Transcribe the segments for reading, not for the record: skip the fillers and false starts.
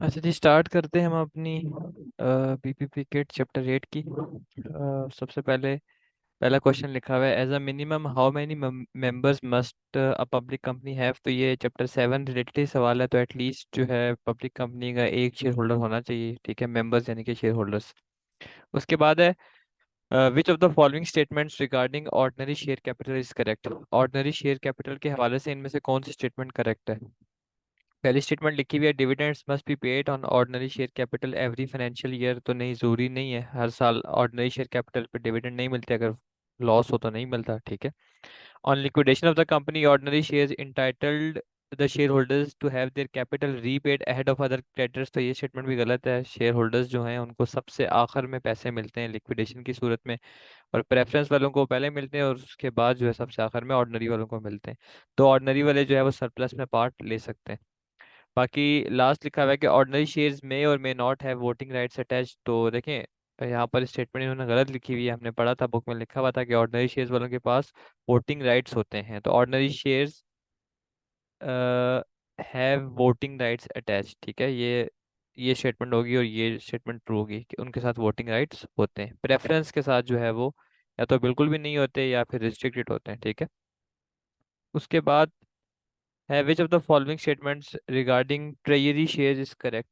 अच्छा जी, स्टार्ट करते हैं हम अपनी पीपीपी किट चैप्टर 8 की। सबसे पहले पहला क्वेश्चन लिखा हुआ है, as a minimum how many members must a public company have. तो ये चैप्टर 7 रिलेटेड ही सवाल है, तो एटलीस्ट जो है पब्लिक कंपनी का एक शेयर होल्डर होना चाहिए, ठीक है, मेंबर्स यानी कि शेयर होल्डर्स। उसके बाद है, which of the following statements regarding ordinary share capital is correct. Ordinary share capital के हवाले से इनमें से कौन सी स्टेटमेंट करेक्ट है। पहली स्टेटमेंट लिखी हुई है, dividends must be paid on ordinary share capital every financial year. तो नहीं, जरूरी नहीं है, हर साल ऑर्डिनरी शेयर कैपिटल पे डिविडेंड नहीं मिलते, अगर लॉस हो तो नहीं मिलता, ठीक है। On liquidation of the company ordinary shares entitled the share holders to have their capital repaid ahead of other creditors. तो ये स्टेटमेंट भी गलत है, शेयर होल्डर्स जो हैं उनको सबसे आखिर में पैसे मिलते हैं लिक्विडेशन की सूरत में, और प्रेफरेंस वालों को पहले मिलते हैं और उसके बाद जो है सबसे आखिर में ऑर्डिनरी वालों को मिलते हैं। तो ऑर्डिनरी वाले जो है वो सरप्लस में पार्ट ले सकते हैं। बाकी लास्ट लिखा हुआ है कि ऑर्डिनरी शेयर्स में और may not have voting rights attach. तो देखें, यहाँ पर स्टेटमेंट इन्होंने गलत लिखी हुई है, हमने पढ़ा था बुक में लिखा हुआ था कि ऑर्डिनरी शेयर्स वालों के पास वोटिंग राइट्स होते हैं। तो ordinary shares have voting rights attach, ठीक है, ये स्टेटमेंट होगी और ये स्टेटमेंट ट्रू होगी कि उनके साथ वोटिंग राइट्स होते हैं। प्रेफरेंस के साथ जो है वो या तो बिल्कुल भी नहीं होते या फिर रिस्ट्रिक्टेड होते हैं, ठीक है। उसके बाद है, which of the following statements regarding treasury shares is correct.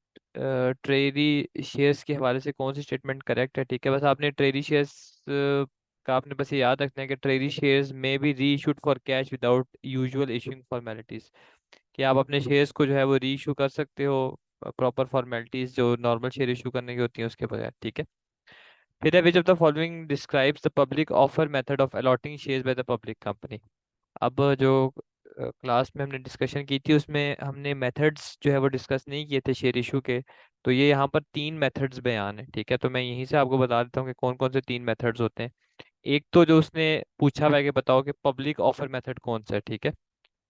Treasury shares के हवाले से कौन सी स्टेटमेंट करेक्ट है, ठीक है। बस आपने ट्रेजरी शेयर्स का आपने बस ये याद रखना है कि ट्रेजरी शेयर्स में भी री issued for cash without usual issuing formalities, कि आप अपने शेयर्स को जो है वो री इशू कर सकते हो प्रॉपर फॉर्मेलिटीज जो नॉर्मल शेयर इशू करने की होती हैं उसके बगैर, ठीक है। फिर है, which of the following describes the public offer method of allotting shares by the public company. अब जो क्लास में हमने डिस्कशन की थी उसमें हमने मेथड्स जो है वो डिस्कस नहीं किए थे शेयर इशू के। तो ये यहाँ पर तीन मेथड्स बयान है, ठीक है। तो मैं यहीं से आपको बता देता हूँ कि कौन कौन से तीन मेथड्स होते हैं। एक तो जो उसने पूछा हुआ है कि बताओ कि पब्लिक ऑफर मेथड कौन सा है, ठीक है।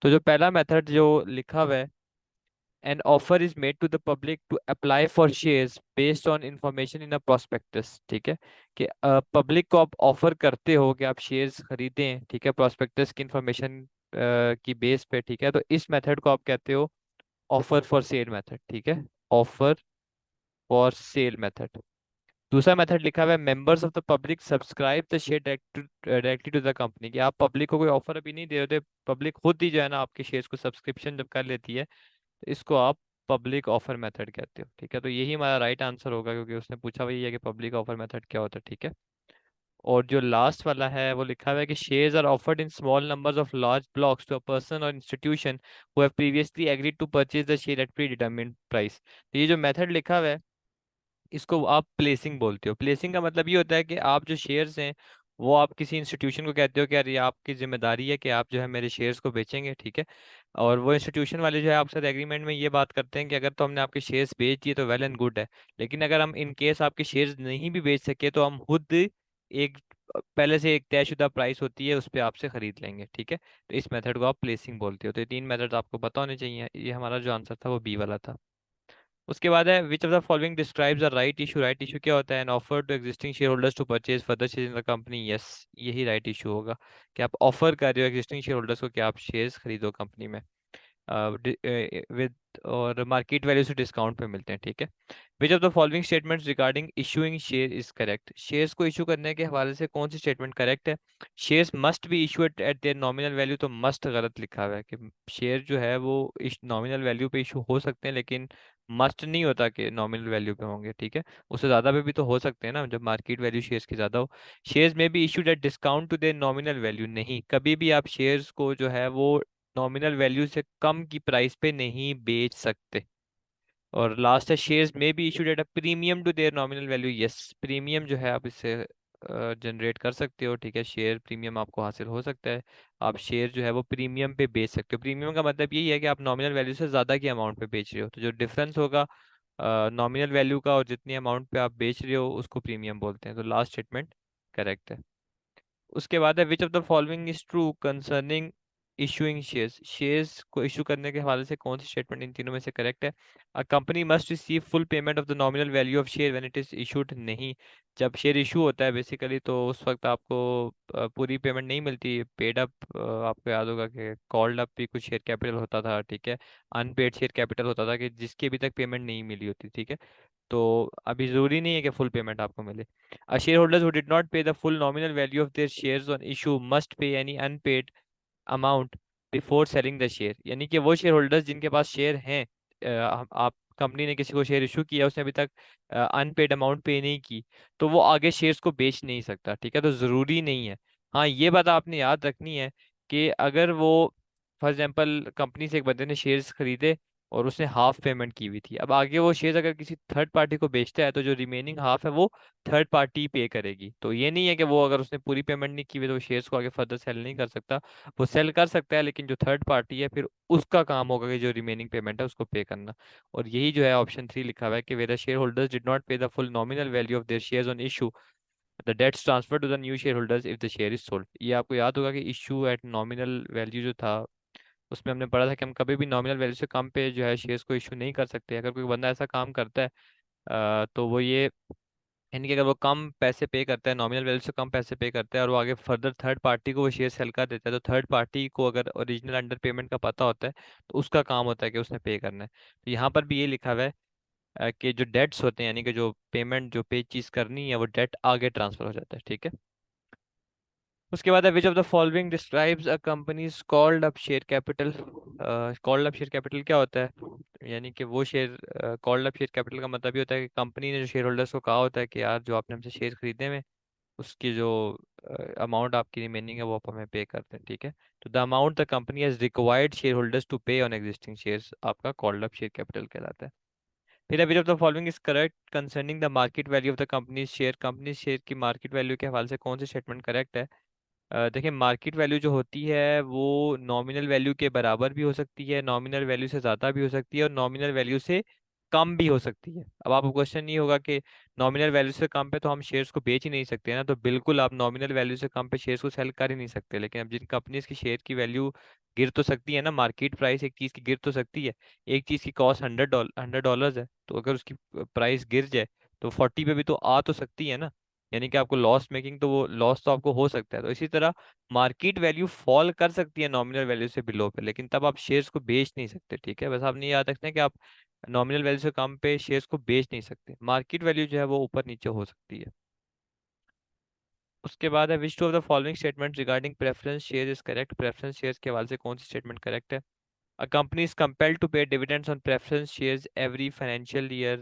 तो जो पहला मेथड जो लिखा हुआ है, an offer is made to the public to apply for shares based on information in a prospectus, ठीक है। कि पब्लिक को आप ऑफर करते हो कि आप शेयर्स खरीदें, ठीक है, प्रोस्पेक्टस की इंफॉर्मेशन की बेस पे, ठीक है। तो इस मेथड को आप कहते हो ऑफर फॉर सेल मेथड, ठीक है, ऑफर फॉर सेल मेथड। दूसरा मेथड लिखा हुआ है, members of the public subscribe the share directly to the company, कि आप पब्लिक को कोई ऑफर अभी नहीं दे रहे थे, पब्लिक खुद ही जो है ना आपके शेयर्स को सब्सक्रिप्शन जब कर लेती है, तो इसको आप पब्लिक ऑफर मेथड कहते हो, ठीक है। तो यही हमारा राइट आंसर होगा क्योंकि उसने पूछा वही है कि पब्लिक ऑफर मेथड क्या होता है, ठीक है। और जो लास्ट वाला है वो लिखा हुआ है कि shares are offered in small numbers of large blocks to a person और institution who have previously agreed to purchase the share at predetermined price. तो ये जो मेथड लिखा हुआ है इसको आप प्लेसिंग बोलते हो। प्लेसिंग का मतलब ये होता है कि आप जो शेयर्स हैं वो आप किसी इंस्टीट्यूशन को कहते हो कि यार ये आपकी जिम्मेदारी है कि आप जो है मेरे शेयर्स को बेचेंगे, ठीक है। और वो इंस्टीट्यूशन वाले जो है आपके साथ एग्रीमेंट में ये बात करते हैं कि अगर तो हमने आपके शेयर्स बेच दिए तो वेल एंड गुड है, लेकिन अगर हम इन केस आपके शेयर्स नहीं भी बेच सके तो हम खुद एक पहले से एक तयशुदा प्राइस होती है उस पर आपसे खरीद लेंगे, ठीक है। तो इस मेथड को आप प्लेसिंग बोलते हो। तो ये तीन मेथड आपको पता होने चाहिए। ये हमारा जो आंसर था वो बी वाला था। उसके बाद है, which of the following describes the right issue. Right issue क्या होता है, an offer to existing share holders to purchase further share in the company. Yes, यही राइट इशू होगा कि आप ऑफर कर रहे हो एग्जिस्टिंग शेयर होल्डर्स को कि आप शेयर्स खरीदो कंपनी में विद और मार्केट वैल्यू से डिस्काउंट पे मिलते हैं, ठीक है। Which of the following statements regarding issuing share is correct. Shares को इशू करने के हवाले से कौन सी स्टेटमेंट करेक्ट है। Shares must be issued eight there nominal value. तो मस्ट गलत लिखा हुआ है कि शेयर जो है वो इस नॉमिनल वैल्यू पे इशू हो सकते हैं, लेकिन मस्ट नहीं होता कि नॉमिनल वैल्यू पे होंगे, ठीक है। उससे ज़्यादा पे भी तो हो सकते हैं ना जब मार्केट वैल्यू शेयर्स की ज़्यादा हो। Shares may be issued at discount to their nominal value. No, कभी भी आप शेयर्स को जो है वो नॉमिनल वैल्यू से कम की प्राइस पे नहीं बेच सकते। और लास्ट है, shares may be issued at a premium to their nominal value. Yes, premium जो है आप इससे जनरेट कर सकते हो, ठीक है, शेयर प्रीमियम आपको हासिल हो सकता है। आप शेयर जो है वो प्रीमियम पे बेच सकते हो। प्रीमियम का मतलब यही है कि आप नॉमिनल वैल्यू से ज़्यादा की अमाउंट पे बेच रहे हो, तो जो डिफरेंस होगा नॉमिनल वैल्यू का और जितनी अमाउंट पे आप बेच रहे हो उसको प्रीमियम बोलते हैं। तो लास्ट स्टेटमेंट करेक्ट है। उसके बाद है, which of the following is true concerning issuing shares, shares को इशू करने के हवाले से कौन सी स्टेटमेंट इन तीनों में से करेक्ट है? A company must receive full payment of the nominal value of share when it is issued. नहीं, जब शेयर इशू होता है बेसिकली तो उस वक्त आपको पूरी पेमेंट नहीं मिलती। पेड अप, आपको याद होगा कि कॉल्ड अप भी कुछ शेयर कैपिटल होता था, ठीक है। अनपेड शेयर कैपिटल होता था कि जिसकी अभी तक पेमेंट नहीं मिली होती, ठीक है। तो अभी जरूरी नहीं है कि फुल पेमेंट आपको मिले। A share holders who did not pay the full nominal value of their shares on issue must pay any unpaid amount before selling the share. यानी कि वो शेयर होल्डर्स जिनके पास शेयर हैं, आप कंपनी ने किसी को शेयर इशू किया, उसने अभी तक अनपेड अमाउंट पे नहीं की, तो वो आगे शेयर्स को बेच नहीं सकता, ठीक है। तो ज़रूरी नहीं है। हाँ, ये बात आपने याद रखनी है कि अगर वो फॉर एग्जांपल कंपनी से एक बंदे ने शेयर्स खरीदे और उसने हाफ पेमेंट की हुई थी, अब आगे वो शेयर्स अगर किसी थर्ड पार्टी को बेचता है तो जो रिमेनिंग हाफ है वो थर्ड पार्टी पे करेगी। तो ये नहीं है कि वो अगर उसने पूरी पेमेंट नहीं की हुई तो वो शेयर्स को आगे फर्दर सेल नहीं कर सकता। वो सेल कर सकता है, लेकिन जो थर्ड पार्टी है फिर उसका काम होगा कि जो रिमेनिंग पेमेंट है उसको पे करना। और यही जो है ऑप्शन 3 लिखा हुआ है कि where share holders did not pay the full nominal value of their shares on issue, the debts transfer to the new share holders if the share is sold. ये आपको याद होगा कि इशू एट नॉमिनल वैल्यू जो था, उसमें हमने पढ़ा था कि हम कभी भी नॉमिनल वैल्यू से कम पे जो है शेयर्स को इशू नहीं कर सकते। अगर कोई बंदा ऐसा काम करता है तो वो ये, यानी कि अगर वो कम पैसे पे करता है, नॉमिनल वैल्यू से कम पैसे पे करता है और वो आगे फर्दर थर्ड पार्टी को वो शेयर सेल कर देता है, तो थर्ड पार्टी को अगर ओरिजिनल अंडर पेमेंट का पता होता है तो उसका काम होता है कि उसने पे करना है। तो यहाँ पर भी ये लिखा हुआ है कि जो डेट्स होते हैं, यानी कि जो पेमेंट जो पे चीज करनी है वो डेट आगे ट्रांसफर हो जाता है, ठीक है। उसके बाद है which of the following describes a companies called up share capital. Called up share capital क्या होता है? यानी कि वो share, called up share capital का मतलब ये होता है कि कंपनी ने जो शेयर होल्डर्स को कहा होता है कि यार जो आपने हमसे शेयर खरीदे में, उसकी जो अमाउंट आपकी रिमेनिंग है वो आप हमें पे करते हैं, ठीक है। तो the amount the company has required share holders to pay on existing shares आपका कॉल्ड अप शेयर कैपिटल कहलाता है। फिर which of the following is correct concerning the market value of the company share. Company share की market value के हवाले से कौन सी स्टेटमेंट करेक्ट है? देखिए, मार्केट वैल्यू जो होती है वो नॉमिनल वैल्यू के बराबर भी हो सकती है, नॉमिनल वैल्यू से ज़्यादा भी हो सकती है और नॉमिनल वैल्यू से कम भी हो सकती है। अब आपको क्वेश्चन ये होगा कि नॉमिनल वैल्यू से कम पे तो हम शेयर्स को बेच ही नहीं सकते ना, तो बिल्कुल आप नॉमिनल वैल्यू से कम पे शेयर्स को सेल कर ही नहीं सकते। लेकिन अब जिन कंपनीज की शेयर की वैल्यू गिर तो सकती है ना, मार्केट प्राइस एक चीज़ की गिर तो सकती है। एक चीज़ की कॉस्ट $100 है, तो अगर उसकी प्राइस गिर जाए तो 40 पे भी तो आ तो सकती है ना। यानी कि आपको लॉस मेकिंग, तो वो लॉस तो आपको हो सकता है। तो इसी तरह मार्केट वैल्यू फॉल कर सकती है नॉमिनल वैल्यू से बिलो पे, लेकिन तब आप शेयर्स को बेच नहीं सकते, ठीक है। बस आपने ये याद रखना है कि आप नॉमिनल वैल्यू से कम पे शेयर्स को बेच नहीं सकते। मार्केट वैल्यू जो है वो ऊपर नीचे हो सकती है। उसके बाद है which two of the following statement regarding preference share is correct. Preference shares के हवाले से कौन सी स्टेटमेंट करेक्ट है? A company is compelled to pay dividends on preference shares every financial year।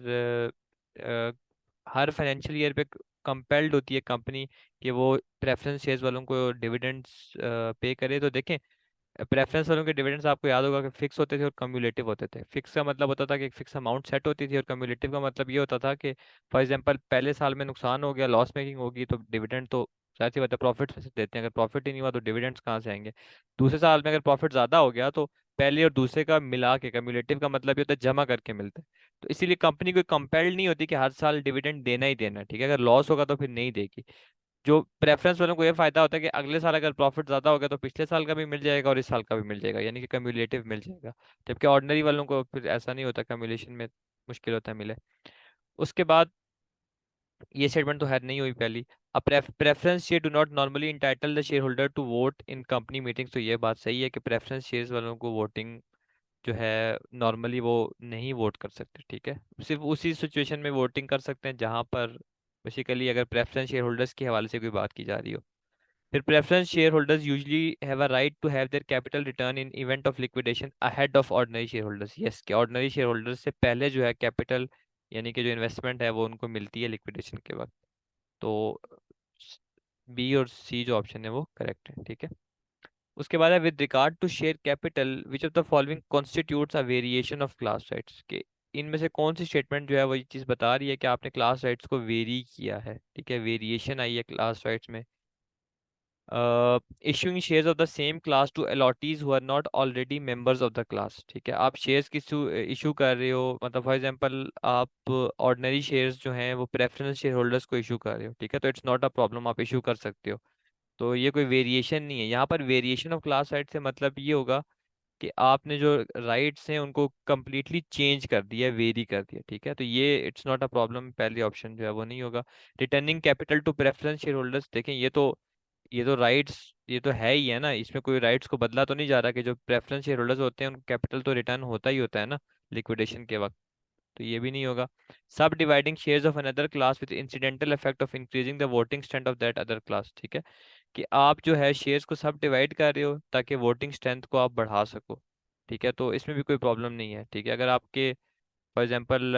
Her financial year पे compelled होती है company कि वो प्रेफरेंस शेयर्स वालों को डिविडेंड्स पे करे। तो देखें, प्रेफरेंस वालों के डिविडेंड्स आपको याद होगा कि फिक्स होते थे और कम्युलेटिव होते थे। फिक्स का मतलब होता था कि एक फिक्स अमाउंट सेट होती थी, और कम्युलेटिव का मतलब ये होता था कि फॉर एग्जांपल पहले साल में नुकसान हो गया, लॉस मेकिंग होगी, तो डिविडेंड तो जाहिर सी बात है प्रॉफिट से देते हैं। अगर प्रॉफिट ही नहीं हुआ तो डिविडेंड्स कहाँ से आएंगे? दूसरे साल में अगर प्रॉफिट ज्यादा हो गया तो पहले और दूसरे का मिला के, कम्युलेटिव का मतलब ये होता है जमा करके मिलते हैं। तो इसीलिए कंपनी कोई कंपेल्ड नहीं होती कि हर साल डिविडेंड देना ही देना है, ठीक है। अगर लॉस होगा तो फिर नहीं देगी। जो प्रेफरेंस वालों को ये फायदा होता है कि अगले साल अगर प्रॉफिट ज्यादा हो गया तो पिछले साल का भी मिल जाएगा और इस साल का भी मिल जाएगा, यानी कि कम्युलेटिव मिल जाएगा। जबकि ऑर्डिनरी वालों को फिर ऐसा नहीं होता, कम्युलेशन में मुश्किल होता है मिले। उसके बाद ये स्टेटमेंट तो है नहीं हुई पहली। अब preference share do not normally entitle the share holder to vote in company meetings. तो ये बात सही है कि प्रेफरेंस शेयर्स वालों को वोटिंग जो है नॉर्मली वो नहीं वोट कर सकते, ठीक है। सिर्फ उसी सिचुएशन में वोटिंग कर सकते हैं जहां पर बेसिकली अगर प्रेफरेंस शेयर होल्डर्स के हवाले से कोई बात की जा रही हो। फिर preference share holders usually have a right to have their capital return in event of liquidation ahead of ordinary share holders. Yes, कि ऑर्डिनरी शेयर होल्डर्स से पहले जो है कैपिटल, यानी कि जो इन्वेस्टमेंट है वो उनको मिलती है लिक्विडेशन के वक्त। तो बी और सी जो ऑप्शन है वो करेक्ट है, ठीक है। उसके बाद है with regard to share capital which of the following constitutes a variation of class rights. के इनमें से कौन सी स्टेटमेंट जो है वो ये चीज़ बता रही है कि आपने क्लास राइट्स को वेरी किया है, ठीक है। वेरिएशन आई है क्लास राइट्स में। Issuing shares of the same class to allottees who are not already members of the class, ठीक है। आप शेयर्स की इशू कर रहे हो, मतलब फॉर एग्जांपल आप ऑर्डिनरी शेयर्स जो हैं वो प्रेफरेंस शेयर होल्डर्स को इशू कर रहे हो, ठीक है। तो इट्स नॉट अ प्रॉब्लम, आप इशू कर सकते हो। तो ये कोई वेरिएशन नहीं है यहाँ पर। वेरिएशन ऑफ क्लास राइट से मतलब ये होगा कि आपने जो राइट्स हैं उनको कम्प्लीटली चेंज कर दिया, वेरी कर दिया, ठीक है। तो ये इट्स नॉट अ प्रॉब्लम, पहले ऑप्शन जो है वो नहीं होगा। Returning capital to preference share holders, देखें ये तो राइट्स, ये तो है ही है ना, इसमें कोई राइट्स को बदला तो नहीं जा रहा कि जो प्रेफरेंस शेयर होल्डर्स होते हैं उनको कैपिटल तो रिटर्न होता ही होता है ना लिक्विडेशन के वक्त। तो ये भी नहीं होगा। सब dividing shares of another class with incidental effect of increasing the voting strength of that other class, ठीक है। कि आप जो है शेयर्स को सब डिवाइड कर रहे हो ताकि वोटिंग स्ट्रेंथ को आप बढ़ा सको, ठीक है। तो इसमें भी कोई प्रॉब्लम नहीं है, ठीक है। अगर आपके फॉर एग्जांपल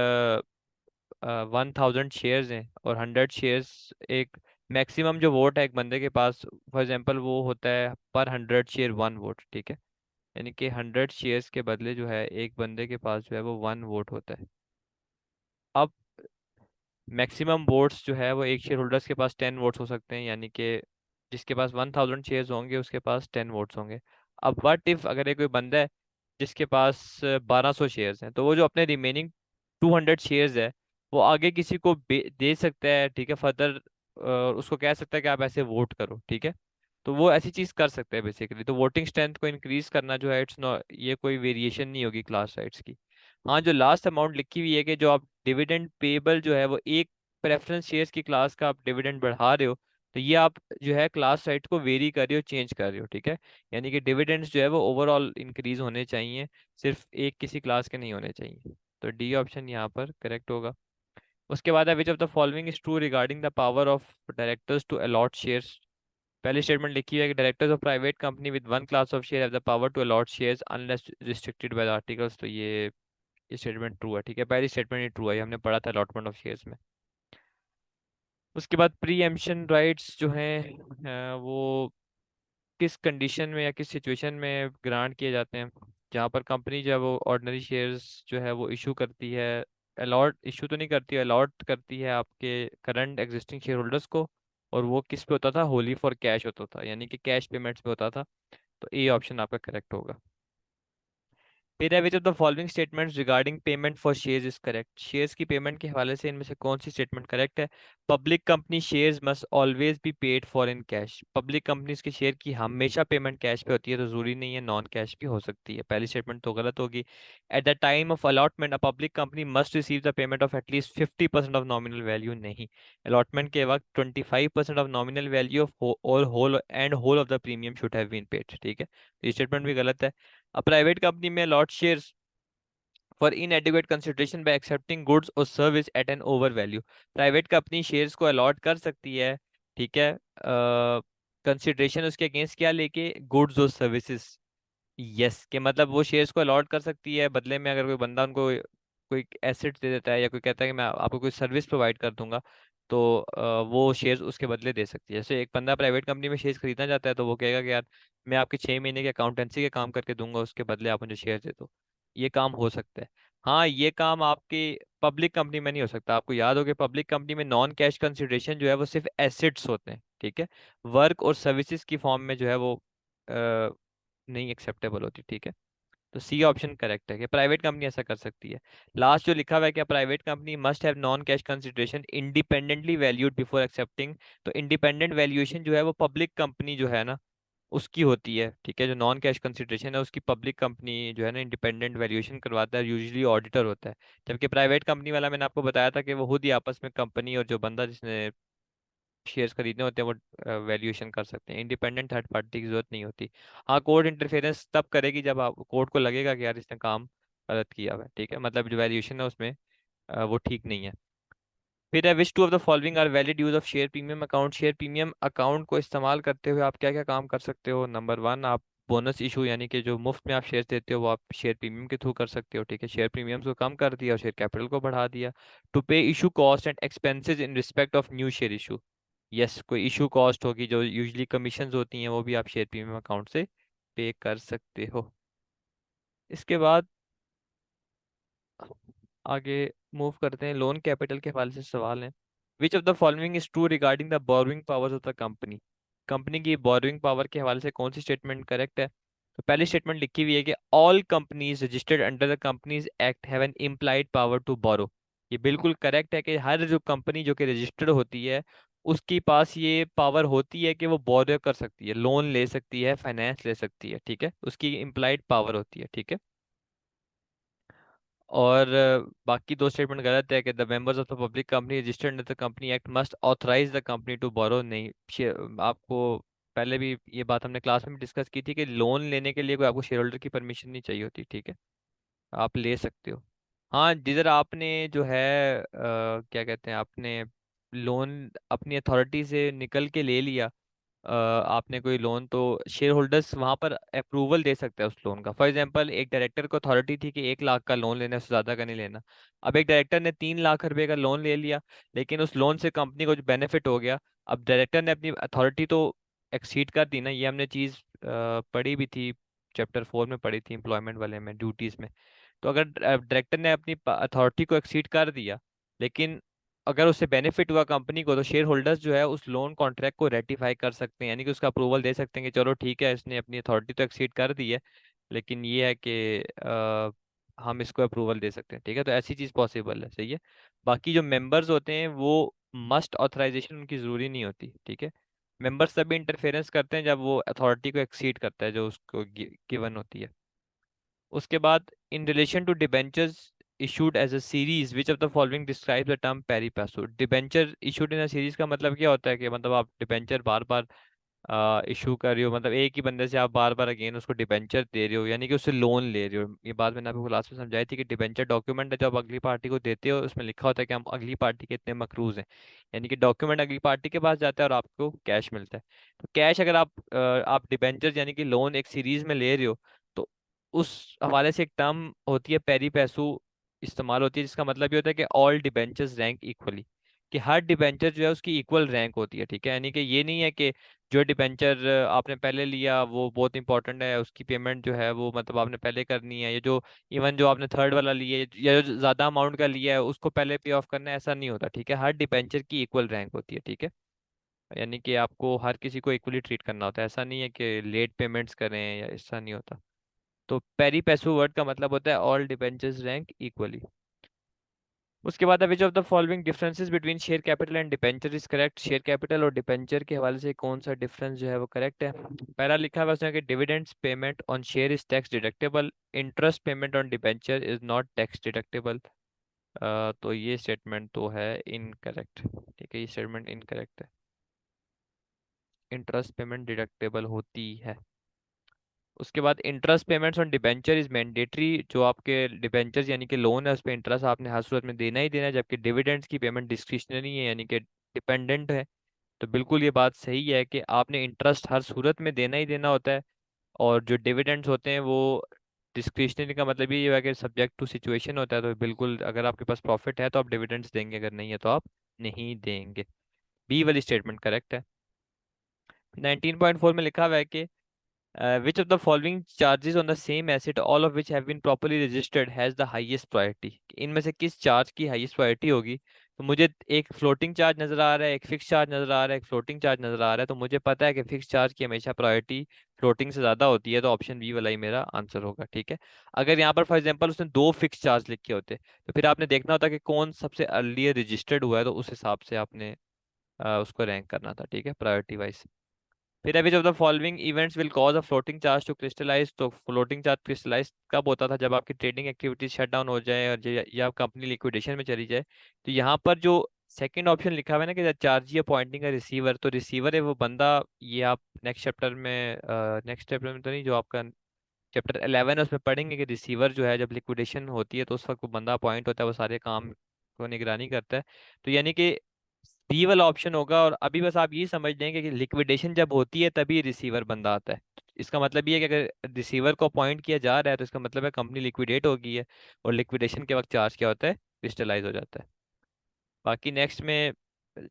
1000 शेयर्स हैं और 100 शेयर्स, एक मैक्सिमम जो वोट है एक बंदे के पास फॉर एग्जांपल वो होता है पर 100 शेयर 1 वोट, ठीक है। यानी कि 100 शेयर्स के बदले जो है एक बंदे के पास जो है वो 1 वोट होता है। अब मैक्सिमम वोट्स जो है वो एक शेयर होल्डर्स के पास 10 वोट्स हो सकते हैं, यानी कि जिसके पास 1000 शेयर्स होंगे उसके पास 10 वोट्स होंगे। अब व्हाट इफ अगर ये कोई बंदा है जिसके पास 1200 शेयर्स हैं, तो वो जो अपने रिमेनिंग 200 शेयर्स है वो आगे किसी को दे सकता है, ठीक है। फर्दर उसको कह सकता है कि आप ऐसे वोट करो, ठीक है। तो वो ऐसी चीज कर सकते हैं बेसिकली। तो वोटिंग स्ट्रेंथ को इंक्रीज करना जो है इट्स नॉट, ये कोई वेरिएशन नहीं होगी क्लास राइट्स की। हाँ, जो लास्ट अमाउंट लिखी हुई है कि जो आप डिविडेंड पेबल जो है वो एक प्रेफरेंस शेयर्स की क्लास का आप डिविडेंड बढ़ा रहे हो, तो ये आप जो है क्लास राइट को वेरी कर रहे हो, चेंज कर रहे हो, ठीक है। यानी कि डिविडेंड्स जो है वो ओवरऑल इंक्रीज होने चाहिए, सिर्फ एक किसी क्लास के नहीं होने चाहिए। तो डी ऑप्शन यहाँ पर करेक्ट होगा। उसके बाद है which of the following is true regarding the power of directors to allot shares. पहली स्टेटमेंट लिखी है कि directors of private company with one class of share have the power to allot shares unless restricted by the articles. तो ये statement true है, ठीक है। पहली स्टेटमेंट ही ट्रू है, ये हमने पढ़ा था अलॉटमेंट ऑफ शेयर्स में। उसके बाद प्री एम्पशन राइट्स जो हैं वो किस कंडीशन में या किस सिचुएशन में ग्रांट किए जाते हैं। जहाँ पर कंपनी जो है वो ऑर्डिनरी शेयर्स जो है वो इशू करती है, अलॉट इशू तो नहीं करती है, अलॉट करती है आपके करंट एग्जिस्टिंग शेयर होल्डर्स को। और वो किस पे होता था, होली फॉर कैश होता था, यानी कि कैश पेमेंट्स पे होता था। तो ए ऑप्शन आपका करेक्ट होगा। फिर है which of the following statements regarding payment for shares is correct. Shares की पेमेंट के हवाले से इनमें से कौन सी स्टेटमेंट करेक्ट है। Public company shares must always be paid for in cash. Public companies के शेयर की हमेशा पेमेंट कैश पे होती है, तो जरूरी नहीं है, नॉन कैश भी हो सकती है। पहली स्टेटमेंट तो गलत होगी। At the time of allotment a public company must receive the payment of at least 50% of nominal value, नहीं। अलॉटमेंट के वक्त 25% ऑफ नॉमिनल वैल्यू ऑफ और whole of the premium should have been paid, ठीक है। तो ये स्टेटमेंट भी गलत है। A private company may allot shares for inadequate consideration by accepting goods or service at an over value। Private company shares को allot कर सकती है, ठीक है। कंसिडरेशन उसके अगेंस्ट क्या लेके, गुड्स और सर्विसेज। यस, के मतलब वो शेयर्स को अलॉट कर सकती है, बदले में अगर कोई बंदा उनको कोई एसेट दे देता है या कोई कहता है कि मैं आपको कोई सर्विस प्रोवाइड कर दूंगा, तो वो शेयर्स उसके बदले दे सकती है। जैसे एक बंदा प्राइवेट कंपनी में शेयर्स खरीदना चाहता है तो वो कहेगा कि यार मैं आपके 6 महीने के अकाउंटेंसी के काम करके दूंगा, उसके बदले आप मुझे शेयर दे दो। ये काम हो सकता है। हाँ, ये काम आपकी पब्लिक कंपनी में नहीं हो सकता। आपको याद हो कि पब्लिक कंपनी में नॉन कैश कंसिडरेशन जो है वो सिर्फ एसेट्स होते हैं, ठीक है। वर्क और सर्विसेज की फॉर्म में जो है वो नहीं एक्सेप्टेबल होती, ठीक है। तो सी ऑप्शन करेक्ट है कि प्राइवेट कंपनी ऐसा कर सकती है। लास्ट जो लिखा हुआ है कि private company must have non cash consideration independently valued before accepting. तो इंडिपेंडेंट वैल्यूएशन जो है वो पब्लिक कंपनी जो है ना उसकी होती है, ठीक है। जो नॉन कैश कंसिडरेशन है उसकी पब्लिक कंपनी जो है ना इंडिपेंडेंट वैल्यूएशन करवाता है, यूजुअली ऑडिटर होता है। जबकि प्राइवेट कंपनी वाला मैंने आपको बताया था कि वो खुद ही आपस में कंपनी और जो बंदा जिसने शेयर्स खरीदने होते हैं वो वैल्यूएशन कर सकते हैं, इंडिपेंडेंट थर्ड पार्टी की जरूरत नहीं होती। हाँ, कोर्ट इंटरफेरेंस तब करेगी जब आप कोर्ट को लगेगा कि यार इसने काम गलत किया हुआ है, ठीक है, मतलब जो वैल्यूएशन है उसमें वो ठीक नहीं है। फिर है which two of the following are valid use of share premium account. Share premium account को इस्तेमाल करते हुए आप क्या क्या काम कर सकते हो। नंबर वन, आप बोनस इशू, यानी कि जो मुफ्त में आप शेयर देते हो वो आप शेयर प्रीमियम के थ्रू कर सकते हो, ठीक है। शेयर प्रीमियम्स को कम कर दिया और शेयर कैपिटल को बढ़ा दिया। टू पे issue cost and expenses in respect of new share issue. Yes, कोई इशू कॉस्ट होगी जो यूजली कमीशन होती हैं वो भी आप शेयर प्रीमियम अकाउंट से पे कर सकते हो। इसके बाद आगे मूव करते हैं, लोन कैपिटल के हवाले से सवाल है। Which of the following is true regarding the borrowing powers of the company. Company की बोरोइंग पावर के हवाले से कौन सी स्टेटमेंट करेक्ट है। तो पहली स्टेटमेंट लिखी हुई है कि all companies registered under the companies act have an implied power to borrow. ये बिल्कुल करेक्ट है कि हर जो कंपनी जो कि रजिस्टर्ड होती है उसके पास ये पावर होती है कि वो बोरो कर सकती है, लोन ले सकती है, फाइनेंस ले सकती है, ठीक है, उसकी इम्प्लाइड पावर होती है, ठीक है। और बाकी दो स्टेटमेंट गलत है कि the members of the public company registered under the company act must authorise the company to borrow, नहीं। आपको पहले भी ये बात हमने क्लास में भी डिस्कस की थी कि लोन लेने के लिए कोई आपको शेयर होल्डर की परमिशन नहीं चाहिए होती, ठीक है, आप ले सकते हो। हाँ, जिधर आपने जो है क्या कहते हैं, आपने लोन अपनी अथॉरिटी से निकल के ले लिया, आपने कोई लोन, तो शेयर होल्डर्स वहां पर अप्रूवल दे सकते हैं उस लोन का। फॉर एग्जांपल, एक डायरेक्टर को अथॉरिटी थी कि 1 लाख का लोन लेना है, उससे ज्यादा का नहीं लेना। अब एक डायरेक्टर ने 3 लाख रुपए का लोन ले लिया, लेकिन उस लोन से कंपनी को जो बेनिफिट हो गया, अब डायरेक्टर ने अपनी अथॉरिटी तो एक्सीड कर दी ना, ये हमने चीज पढ़ी भी थी, चैप्टर 4 में पढ़ी थी, एम्प्लॉयमेंट वाले में, ड्यूटीज में। तो अगर डायरेक्टर ने अपनी अथॉरिटी को एक्सीड कर दिया, लेकिन अगर उससे बेनिफिट हुआ कंपनी को, तो शेयर होल्डर्स जो है उस लोन कॉन्ट्रैक्ट को रेटिफाई कर सकते हैं, यानी कि उसका अप्रूवल दे सकते हैं कि चलो ठीक है, इसने अपनी अथॉरिटी तो एक्सीड कर दी है, लेकिन ये है कि हम इसको अप्रूवल दे सकते हैं, ठीक है। तो ऐसी चीज़ पॉसिबल है, सही है। बाकी जो मेंबर्स होते हैं वो मस्ट ऑथराइजेशन उनकी ज़रूरी नहीं होती, ठीक है। मेंबर्स तभी इंटरफेरेंस करते हैं जब वो अथॉरिटी को एक्सीड करता है जो उसको गिवन होती है। उसके बाद, in relation to debentures issued as a series, which of the following describes the term pari passu? Debenture issued in a series का मतलब क्या होता है कि मतलब आप डिबेंचर बार बार इशू कर रहे हो, मतलब एक ही बंदे से आप बार बार अगेन उसको डिबेंचर दे रहे हो, यानी कि उससे लोन ले रहे हो। ये बात मैंने आपको क्लास में समझाई थी कि डिबेंचर डॉक्यूमेंट है जो आप अगली पार्टी को देते हो, उसमें लिखा होता है कि हम अगली पार्टी के इतने मकरूज हैं, यानी कि डॉक्यूमेंट अगली पार्टी के पास जाता है और आपको कैश मिलता है। तो कैश अगर आप डिबेंचर यानी कि लोन एक सीरीज में ले रहे हो, तो उस हवाले से एक टर्म होती है पेरी पैसू इस्तेमाल होती है, जिसका मतलब ये होता है कि ऑल डिबेंचर्स रैंक इक्वली, कि हर डिबेंचर जो है उसकी इक्वल रैंक होती है, ठीक है। यानी कि ये नहीं है कि जो डिबेंचर आपने पहले लिया वो बहुत इंपॉर्टेंट है, उसकी पेमेंट जो है वो मतलब आपने पहले करनी है, ये जो इवन जो आपने थर्ड वाला लिया है या जो ज्यादा अमाउंट का लिया है उसको पहले पे ऑफ करना है, ऐसा नहीं होता, ठीक है। हर डिबेंचर की इक्वल रैंक होती है, ठीक है। यानी कि आपको हर किसी को इक्वली ट्रीट करना होता है, ऐसा नहीं है कि लेट पेमेंट्स करें, या ऐसा नहीं होता। तो पेरी पैसू वर्ड का मतलब होता है ऑल डिबेंचर्स रैंक इक्वली। उसके बाद, which of the following differences between share capital and debenture is correct? Share capital और डिबेंचर के हवाले से कौन सा डिफरेंस जो है वो करेक्ट है? पहला लिखा हुआ है उसमें कि dividends payment on share is tax deductible, interest payment on debenture is not tax deductible. तो ये स्टेटमेंट तो है इनकरेक्ट, ठीक है, ये स्टेटमेंट इनकरेक्ट है, इंटरेस्ट पेमेंट डिडक्टेबल होती है। उसके बाद, interest payments on debenture is mandatory, जो आपके डिबेंचर्स यानी कि लोन है उस पर इंटरेस्ट आपने हर सूरत में देना ही देना है, जबकि डिविडेंड्स की पेमेंट डिस्क्रिशनरी है, यानी कि डिपेंडेंट है। तो बिल्कुल ये बात सही है कि आपने इंटरेस्ट हर सूरत में देना ही देना होता है, और जो डिविडेंड्स होते हैं वो डिस्क्रिशनरी का मतलब ये है कि सब्जेक्ट टू सिचुएशन होता है। तो बिल्कुल अगर आपके पास प्रॉफिट है तो आप डिविडेंड्स देंगे, अगर नहीं है तो आप नहीं देंगे। बी वाली स्टेटमेंट करेक्ट है। 19.4 में लिखा हुआ है कि which of the following charges on the same asset, all of which have been properly registered, has the highest priority? इनमें से किस चार्ज की हाईएस्ट प्रायोरिटी होगी? तो मुझे एक फ्लोटिंग चार्ज नजर आ रहा है, एक फिक्स चार्ज नजर आ रहा है, एक फ्लोटिंग चार्ज नजर आ रहा है, तो मुझे पता है कि फिक्स चार्ज की हमेशा प्रायोरिटी फ्लोटिंग से ज्यादा होती है, तो ऑप्शन बी वाला ही मेरा आंसर होगा, ठीक है। अगर यहाँ पर फॉर एग्जांपल उसने दो फिक्स चार्ज लिखे होते तो फिर आपने देखना होता कि कौन सबसे अर्लियर रजिस्टर्ड हुआ है, तो उस हिसाब से आपने उसको रैंक करना था, ठीक है, प्रायोरिटी वाइज। फिर अभी जब the following events will cause a floating charge to crystallise, तो फ्लोटिंग चार्ज क्रिस्टलाइज कब होता था? जब आपकी ट्रेडिंग एक्टिविटीज शट डाउन हो जाए और या कंपनी लिक्विडेशन में चली जाए। तो यहाँ पर जो सेकंड ऑप्शन लिखा हुआ है ना कि चार्ज अपॉइंटिंग का रिसीवर, तो रिसीवर है वो बंदा, ये आप नेक्स्ट चैप्टर में तो नहीं, जो आपका चैप्टर 11 है उसमें पढ़ेंगे कि रिसीवर जो है जब लिक्विडेशन होती है तो उस वक्त वो बंदा अपॉइंट होता है, वो सारे काम को निगरानी करता है। तो यानी कि बी वाला ऑप्शन होगा। और अभी बस आप ये समझ लेंगे कि लिक्विडेशन जब होती है तभी रिसीवर बंदा आता है। इसका मतलब ये है कि अगर रिसीवर को अपॉइंट किया जा रहा है तो इसका मतलब है कंपनी लिक्विडेट हो गई है, और लिक्विडेशन के वक्त चार्ज क्या होता है? क्रिस्टलाइज हो जाता है। बाकी नेक्स्ट में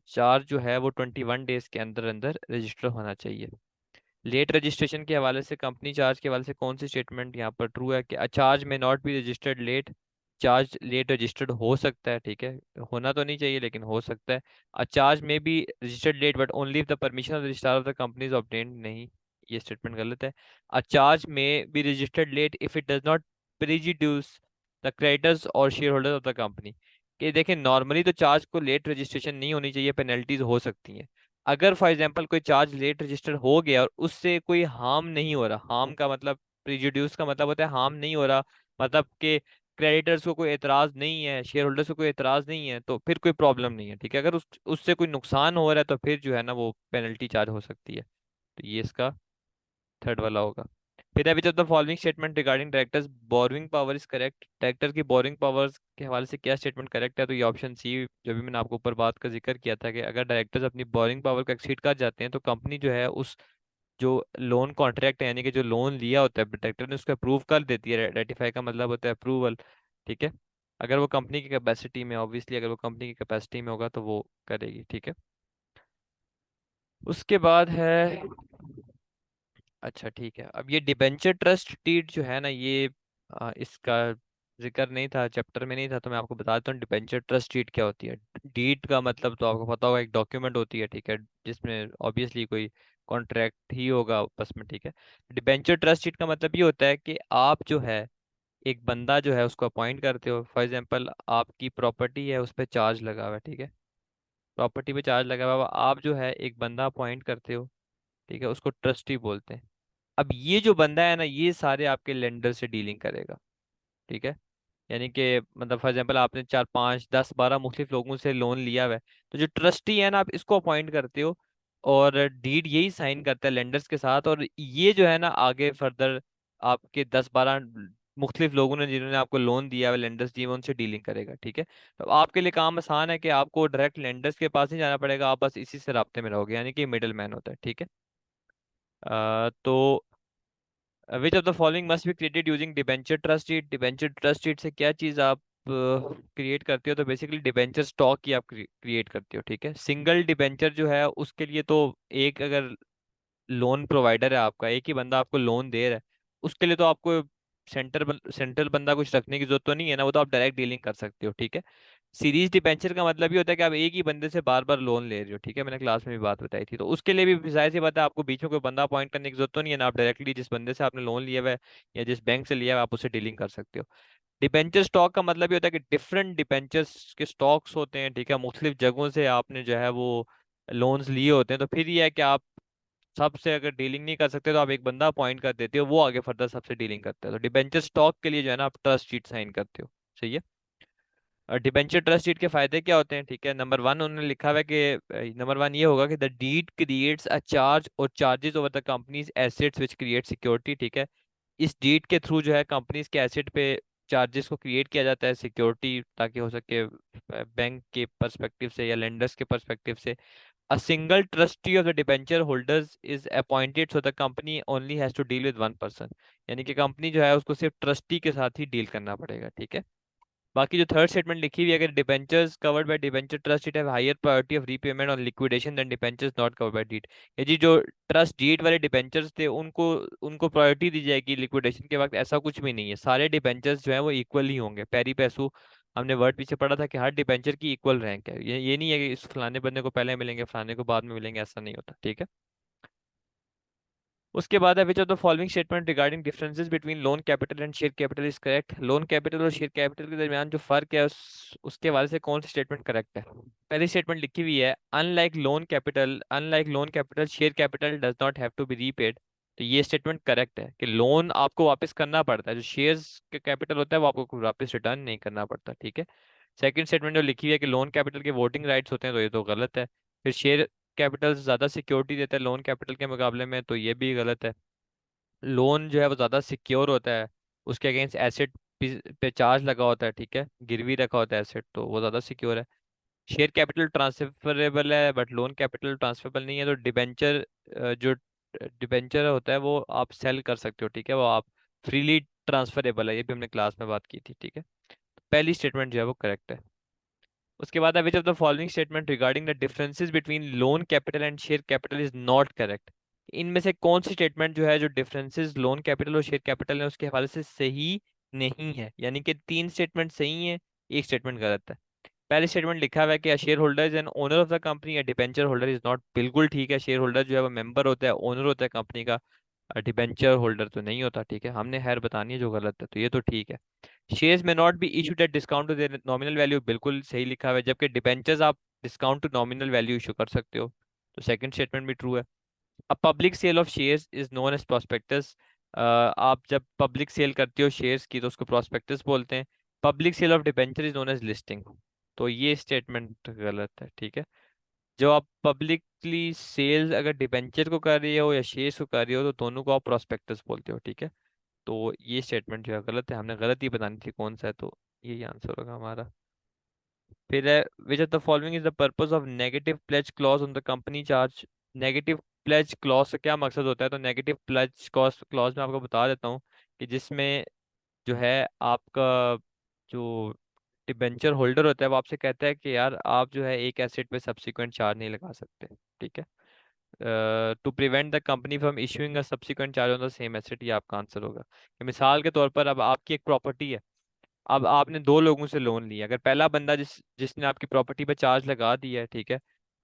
चार्ज जो है वो 21 डेज के अंदर अंदर रजिस्टर होना चाहिए। लेट रजिस्ट्रेशन के हवाले से, कंपनी चार्ज के हवाले से कौन सी स्टेटमेंट यहाँ पर ट्रू है? कि a charge may not be registered late, charge late registered हो सकता है, ठीक है, होना तो नहीं चाहिए लेकिन हो सकता है। A charge may be registered late but only if the permission of the registrar of the company is obtained, नहीं, ये स्टेटमेंट गलत है। A charge may be registered late if it does not prejudice the creditors और share holders of the company, कि देखिए normally तो charge को late registration नहीं होनी चाहिए, पेनल्टीज हो सकती हैं। अगर फॉर एग्जांपल कोई चार्ज लेट रजिस्टर हो गया और उससे कोई हार्म नहीं हो रहा, हार्म का मतलब, प्रिजुड्यूस का मतलब होता है हार्म नहीं हो रहा, मतलब कि क्रेडिटर्स को कोई एतराज नहीं है, शेयर होल्डर्स को कोई एतराज नहीं है, तो फिर कोई प्रॉब्लम नहीं है, ठीक है। अगर उससे कोई नुकसान हो रहा है तो फिर जो है ना वो पेनल्टी चार्ज हो सकती है। तो ये इसका थर्ड वाला होगा। फिर अभी जब the following statement regarding directors borrowing power is correct, director की बोरोइंग पावर्स के हवाले से क्या स्टेटमेंट करेक्ट है, तो ये ऑप्शन सी, जो भी मैंने आपको ऊपर बात का जिक्र किया था कि अगर डायरेक्टर्स अपनी बोरिंग पावर को एक्सीड कर जाते हैं तो कंपनी जो है उस जो लोन कॉन्ट्रैक्ट है, यानी कि जो लोन लिया होता है डायरेक्टर ने, उसको अप्रूव कर देती है। रेटिफाई का मतलब होता है अप्रूवल, ठीक है। अगर वो कंपनी की कैपेसिटी में, ऑब्वियसली अगर वो कंपनी की कैपेसिटी में होगा तो वो करेगी, ठीक है। उसके बाद है, अच्छा ठीक है, अब ये डिबेंचर ट्रस्ट डीड जो है ना, ये इसका जिक्र नहीं था, चैप्टर में नहीं था, तो मैं आपको बता देता हूँ डिबेंचर ट्रस्ट डीड क्या होती है। डीड का मतलब तो आपको पता होगा, एक डॉक्यूमेंट होती है, ठीक है, जिसमें ऑब्वियसली कोई कॉन्ट्रैक्ट ही होगा आपस में, ठीक है। डिबेंचर ट्रस्ट डीड का मतलब ये होता है कि आप जो है एक बंदा जो है उसको अपॉइंट करते हो। फॉर एग्जांपल आपकी प्रॉपर्टी है, उस पर चार्ज लगा हुआ है, ठीक है, प्रॉपर्टी पे चार्ज लगा हुआ है, आप जो है एक बंदा अपॉइंट करते हो, ठीक है, उसको ट्रस्टी बोलते हैं। अब ये जो बंदा है ना, ये सारे आपके लेंडर से डीलिंग करेगा, ठीक है। यानी कि मतलब फॉर एग्जांपल आपने 4 5 10 12 मुख्तलिफ लोगों से लोन लिया हुआ है, तो जो ट्रस्टी है ना, आप इसको अपॉइंट करते हो और डीड यही साइन करता है लेंडर्स के साथ, और ये जो है ना आगे फर्दर आपके 10 12 मुख्तलिफ लोगों ने जिन्होंने आपको लोन दिया है, लेंडर्स दिए हुए, उनसे डीलिंग करेगा, ठीक है। तो आपके लिए काम आसान है कि आपको डायरेक्ट लेंडर्स के पास नहीं जाना पड़ेगा, आप बस इसी से राब्ते में रहोगे, यानी कि मिडिल मैन होता है, ठीक है। तो which of the following must be created using debenture trust deed, debenture trust deed से क्या चीज आप क्रिएट करते हो, तो बेसिकली डिबेंचर स्टॉक की आप क्रिएट करते हो, ठीक है। सिंगल डिबेंचर जो है उसके लिए तो एक, अगर लोन प्रोवाइडर है आपका, एक ही बंदा आपको लोन दे रहा है, उसके लिए तो आपको सेंट्रल बंदा कुछ रखने की जरूरत तो नहीं है ना, वो तो आप डायरेक्ट डीलिंग कर सकते हो, ठीक है। सीरीज डिबेंचर का मतलब ये होता है कि आप एक ही बंदे से बार बार लोन ले रहे हो, ठीक है, मैंने क्लास में भी बात बताई थी, तो उसके लिए भी जाहिर सी बात है आपको बीच में कोई बंदा अपॉइंट करने की जरूरत तो नहीं है ना, आप डायरेक्टली जिस बंदे से आपने लोन लिया हुआ है या जिस बैंक से लिया हुआ है आप उससे डीलिंग कर सकते हो। डिबेंचर स्टॉक का मतलब ये होता है कि डिफरेंट डिबेंचर्स के स्टॉक्स होते हैं, ठीक है, मुख्तलिफ जगहों से आपने जो है वो लोन्स लिए होते हैं, तो फिर ये है कि आप सबसे अगर डीलिंग नहीं कर सकते तो आप एक बंदा अपॉइंट कर देते हो, वो आगे फर्दर सबसे डीलिंग करता है। तो डिबेंचर स्टॉक के लिए जो है ना आप ट्रस्ट शीट साइन करते हो, सही है। और डिबेंचर ट्रस्ट डीड के फायदे क्या होते हैं, ठीक है। नंबर वन उन्होंने लिखा हुआ है कि नंबर वन ये होगा कि the deed creates a charge और charges over the company's assets which create security, ठीक है। इस डीड के थ्रू जो है कंपनीज के एसेट पे चार्जेस को क्रिएट किया जाता है, सिक्योरिटी, ताकि हो सके बैंक के पर्सपेक्टिव से या लेंडर्स के पर्सपेक्टिव से। A single trustee of the debenture holders is appointed, so the company only has to deal with one person। यानी कि कंपनी जो है उसको सिर्फ ट्रस्टी के साथ ही डील करना पड़ेगा, ठीक है। बाकी जो थर्ड स्टेटमेंट लिखी हुई है, अगर debentures covered by debenture trust deed have higher priority of repayment on liquidation than debentures not covered by deed. ये जी जो ट्रस्ट डीड वाले डिबेंचर्स थे उनको उनको प्रायोरिटी दी जाएगी लिक्विडेशन के वक्त, ऐसा कुछ भी नहीं है। सारे डिबेंचर्स जो है वो इक्वल ही होंगे, पैरी पैसू। हमने वर्ड पीछे पढ़ा था कि हर डिबेंचर की इक्वल रैंक है, ये नहीं है कि इस फलाने बंदे को पहले मिलेंगे फलाने को बाद में मिलेंगे, ऐसा नहीं होता, ठीक है। उसके बाद है which of the following statement regarding differences between loan capital and share capital is correct. Loan capital और शेयर कैपिटल के दरमियान जो फर्क है उसके हवाले से कौन सी स्टेटमेंट करेक्ट है। पहली स्टेटमेंट लिखी हुई है, unlike loan capital share capital does not have to be repaid. तो ये स्टेटमेंट करेक्ट है कि लोन आपको वापस करना पड़ता है, जो शेयर्स के कैपिटल होता है वो आपको वापस रिटर्न नहीं करना पड़ता, ठीक है। सेकंड स्टेटमेंट जो लिखी हुई है कि लोन कैपिटल के वोटिंग राइट्स होते हैं, तो ये तो गलत है। फिर शेयर कैपिटल ज़्यादा सिक्योरिटी देता है लोन कैपिटल के मुकाबले में, तो ये भी गलत है। लोन जो है वो ज़्यादा सिक्योर होता है, उसके अगेंस्ट एसेट पे चार्ज लगा होता है, ठीक है, गिरवी रखा होता है एसेट, तो वो ज़्यादा सिक्योर है। शेयर कैपिटल ट्रांसफरेबल है बट लोन कैपिटल ट्रांसफरेबल नहीं है। तो डिबेंचर जो डिबेंचर होता है वो आप सेल कर सकते हो, ठीक है, वो आप फ्रीली ट्रांसफरेबल है, ये भी हमने क्लास में बात की थी, ठीक है। पहली स्टेटमेंट जो है वो करेक्ट है। उसके बाद which of the following statement regarding the differences between loan capital and share capital is not correct. इनमें से कौन सी स्टेटमेंट जो है, जो डिफरेंसेस लोन कैपिटल और शेयर कैपिटल है उसके हवाले से सही नहीं है, यानी कि तीन स्टेटमेंट सही है, एक स्टेटमेंट गलत है। पहले स्टेटमेंट लिखा हुआ है कि share holder is an owner of the company, या डिबेंचर होल्डर इज नॉट, बिल्कुल ठीक है। शेयर होल्डर जो है वो मेंबर होता है, ओनर होता है कंपनी का, डिबेंचर होल्डर तो नहीं होता, ठीक है। हमने खैर बतानी है जो गलत है, तो ये तो ठीक है। Shares may not be issued at discount to their nominal value, बिल्कुल सही लिखा हुआ है, जबकि डिबेंचर्स आप discount to nominal value issue कर सकते हो, तो सेकंड स्टेटमेंट भी ट्रू है। A public sale of shares is known as prospectus, आप जब पब्लिक सेल करते हो शेयर्स की तो उसको प्रोस्पेक्टस बोलते हैं। Public sale of debenture is known as listing, तो ये स्टेटमेंट गलत है, ठीक है। जो आप पब्लिकली सेल्स अगर डिबेंचर को कर रही हो या शेयर्स को कर रही हो तो दोनों को आप प्रोस्पेक्टस बोलते हो, ठीक है। तो ये स्टेटमेंट जो है गलत है, हमने गलत ही बतानी थी कौन सा है, तो यही आंसर होगा हमारा। फिर है which of the following is the purpose of negative pledge clause on the company charge. Negative pledge clause से क्या मकसद होता है, तो नेगेटिव प्लेज क्लॉज में आपको बता देता हूँ कि जिसमें जो है आपका जो डिबेंचर होल्डर होता है वो आपसे कहता है कि यार आप जो है एक एसेट पे सब्सिक्वेंट चार्ज नहीं लगा सकते, ठीक है। To prevent the company from issuing a subsequent charge on the same asset, ये आपका आंसर होगा। कि मिसाल के तौर पर अब आपकी एक प्रॉपर्टी है, अब आपने दो लोगों से लोन लिया, अगर पहला बंदा जिसने आपकी प्रॉपर्टी पे चार्ज लगा दिया है, ठीक है,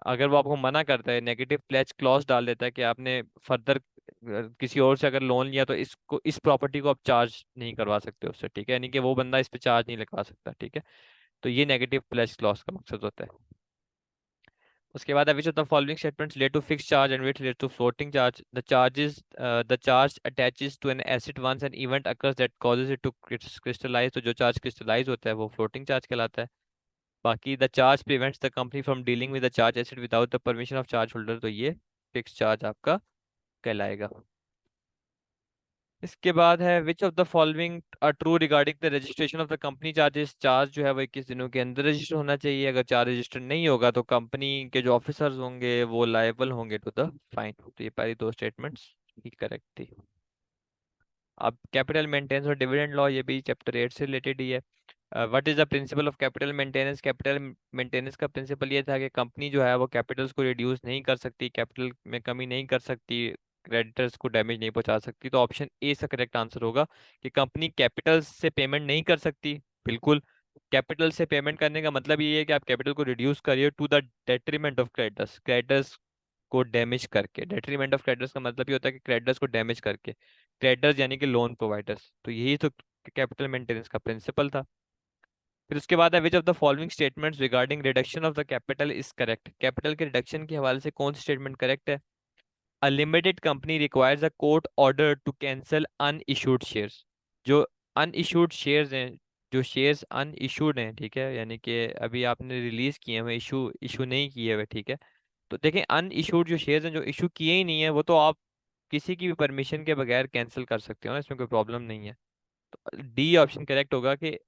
अगर वो आपको मना करता है, नेगेटिव प्लेज क्लॉज डाल देता है कि आपने फर्दर किसी और से अगर लोन लिया तो इसको इस प्रॉपर्टी को आप चार्ज नहीं करवा सकते उससे, ठीक है, यानी कि वो बंदा इस पे चार्ज नहीं लगा सकता, ठीक है। तो ये नेगेटिव प्लेज क्लॉज का मकसद होता है। उसके बाद which of the following statements relate to fix charge and which relate to floating charge. The charge attaches to an asset once an event occurs that causes it to crystallise, तो जो charge crystallise होता है वो floating charge कहलाता है। बाकी the charge prevents the company from dealing with the charge asset without the permission of charge holder, तो ये फिक्स चार्ज आपका कहलाएगा। इसके बाद है which of the following are true regarding the registration of the company charges. Charge जो है वो 21 दिनों के अंदर रजिस्टर होना चाहिए, अगर चार्ज रजिस्टर नहीं होगा तो कंपनी के जो ऑफिसर्स होंगे वो लायबल होंगे टू द फाइन। तो ये पहली दो स्टेटमेंट्स ही करेक्ट थी। अब कैपिटल मेंटेनेंस और डिविडेंड लॉ, ये भी चैप्टर 8 से रिलेटेड ही है। What is the principle of capital maintenance. Capital maintenance का प्रिंसिपल ये था कि कंपनी जो है वो कैपिटल्स को रिड्यूस नहीं कर सकती, कैपिटल में कमी नहीं कर सकती, क्रेडिटर्स को डैमेज नहीं पहुंचा सकती, तो ऑप्शन ए इसका करेक्ट आंसर होगा कि कंपनी कैपिटल से पेमेंट नहीं कर सकती। बिल्कुल, कैपिटल से पेमेंट करने का मतलब ये है कि आप कैपिटल को रिड्यूस करिए to the detriment of creditors, creditors को डैमेज करके। डेट्रीमेंट ऑफ क्रेडिटर्स का मतलब ये होता है कि क्रेडिटर्स को डैमेज करके, क्रेडिटर्स यानी कि लोन प्रोवाइडर्स, तो यही तो कैपिटल मेंटेनेंस का प्रिंसिपल था। फिर उसके बाद है which of the following statements regarding reduction of the capital is correct. Capital के रिडक्शन के हवाले से कौन सी स्टेटमेंट करेक्ट है। A limited company requires a court order to cancel unissued shares. जो अनइशूड शेयर्स हैं, जो शेयर्स अनइशूड हैं, ठीक है, यानी कि अभी आपने रिलीज किए हुए, इशू इशू नहीं किए हुए, ठीक है। तो देखें अनइशूड जो शेयर्स हैं, जो इशू किए ही नहीं है, वो तो आप किसी की भी परमिशन के बगैर कैंसिल कर सकते हो ना, इसमें कोई प्रॉब्लम नहीं है। तो डी ऑप्शन करेक्ट होगा कि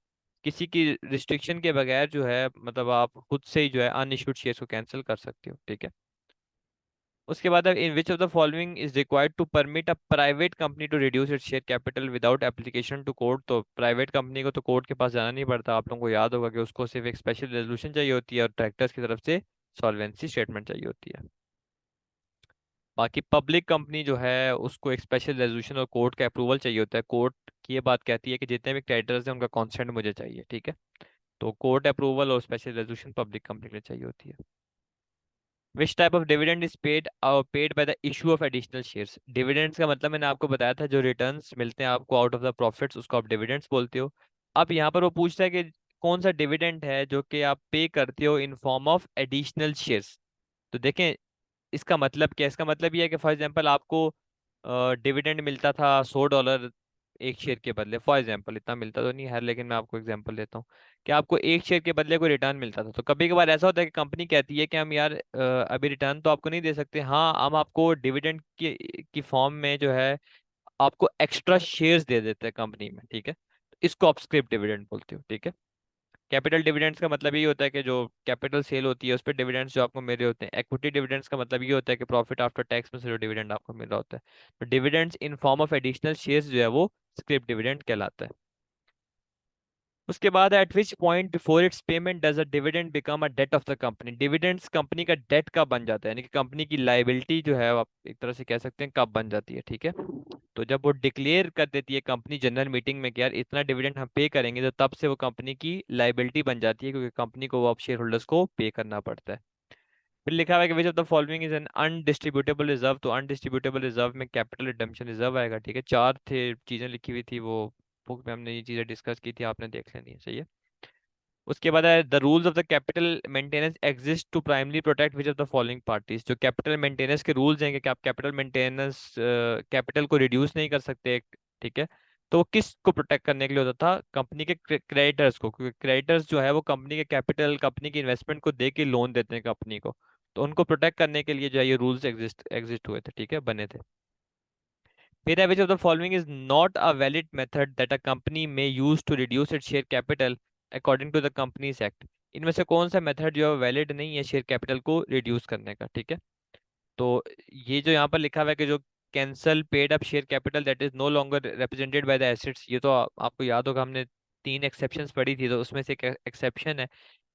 किसी की रिस्ट्रिक्शन के बगैर जो है, मतलब आप खुद से ही जो है अनइश्यूड शेयर्स को कैंसिल कर सकते हो, ठीक है। उसके बाद in which of the following is required to permit a private company to reduce its share capital without application to court. तो प्राइवेट कंपनी को तो कोर्ट के पास जाना नहीं पड़ता, आप लोगों को याद होगा कि उसको सिर्फ एक स्पेशल रेजोल्यूशन चाहिए होती है और डायरेक्टर्स की तरफ से सॉल्वेंसी स्टेटमेंट चाहिए होती है। बाकी पब्लिक कंपनी जो है उसको एक स्पेशल रेजोल्यूशन और कोर्ट का अप्रूवल चाहिए होता है। कोर्ट की ये बात कहती है कि जितने भी क्रेडिटर्स हैं उनका कॉन्सेंट मुझे चाहिए, ठीक है। तो कोर्ट अप्रूवल और स्पेशल रेजोल्यूशन पब्लिक कंपनी के लिए चाहिए होती है। Which type of dividend is paid by the issue of additional shares. Dividends का मतलब मैंने आपको बताया था, जो रिटर्न्स मिलते हैं आपको आउट ऑफ द प्रॉफिट्स, उसको आप डिविडेंड्स बोलते हो। अब यहाँ पर वो पूछता है कि कौन सा डिविडेंड है जो कि आप पे करते हो इन फॉर्म ऑफ एडिशनल शेयर्स। तो देखें इसका मतलब क्या है, इसका मतलब ये है कि फॉर एग्जांपल आपको डिविडेंड मिलता था $100 एक शेयर के बदले, फॉर एग्जांपल, इतना मिलता तो नहीं है लेकिन मैं आपको एग्जांपल देता हूँ कि आपको एक शेयर के बदले कोई रिटर्न मिलता था। तो कभी कभार ऐसा होता है कि कंपनी कहती है कि हम यार अभी रिटर्न तो आपको नहीं दे सकते, हाँ हम आपको डिविडेंड की फॉर्म में जो है आपको एक्स्ट्रा शेयर्स दे देते हैं कंपनी में, ठीक है। इसको आप स्क्रिप डिविडेंड बोलते हो, ठीक है। कैपिटल डिविडेंड्स का मतलब ये होता है कि जो कैपिटल सेल होती है उस पर डिविडेंड्स जो आपको मिल रहे होते हैं। इक्विटी डिविडेंड्स का मतलब ये होता है कि प्रॉफिट आफ्टर टैक्स में से जो डिविडेंड आपको मिल रहा होता है। तो dividends in form of additional shares जो है वो स्क्रिप डिविडेंड कहलाता है। उसके बाद at which point before its payment does a dividend become a debt of the company. Dividends company का डेट कब बन जाता है, यानी कि कंपनी की लाइबिलिटी जो है आप एक तरह से कह सकते हैं कब बन जाती है, ठीक है। तो जब वो डिक्लेयर कर देती है कंपनी जनरल मीटिंग में कि यार इतना डिविडेंड हम पे करेंगे, तो तब से वो कंपनी की लाइबिलिटी बन जाती है, क्योंकि कंपनी को वो अब शेयर होल्डर्स को पे करना पड़ता है। फिर लिखा हुआ है कि which of the following is an undistributable reserve. तो अनडिस्ट्रीब्यूटेबल रिजर्व में कैपिटल रिडम्पशन रिजर्व आएगा, ठीक है। चार थे चीजें लिखी हुई थी, वो बुक में हमने ये चीज़ें डिस्कस की थी, आपने देख लेनी है, सही है। उसके बाद है the rules of the capital maintenance exist to primarily protect which of the following parties. जो कैपिटल मेंटेनेंस के रूल्स हैं कि आप कैपिटल मेंटेनेंस कैपिटल को रिड्यूस नहीं कर सकते, ठीक है, तो वो किस को प्रोटेक्ट करने के लिए होता था? कंपनी के क्रेडिटर्स को, क्योंकि क्रेडिटर्स जो है वो कंपनी के कैपिटल, कंपनी की इन्वेस्टमेंट को दे के लोन देते हैं कंपनी को, तो उनको प्रोटेक्ट करने के लिए जो है ये रूल्स एग्जिस्ट एग्जिस्ट हुए थे, ठीक है, बने थे। फिर है, which of the following is not a valid method that a company may use to reduce its share capital according to the Companies Act। इनमें से कौन सा मेथड जो है वैलिड नहीं है शेयर कैपिटल को रिड्यूस करने का, ठीक है। तो ये जो यहाँ पर लिखा हुआ है कि जो cancel paid up share capital that is no longer represented by the assets, ये तो आपको याद होगा, हमने 3 एक्सेप्शंस पढ़ी थी, तो उसमें से एक एक्सेप्शन है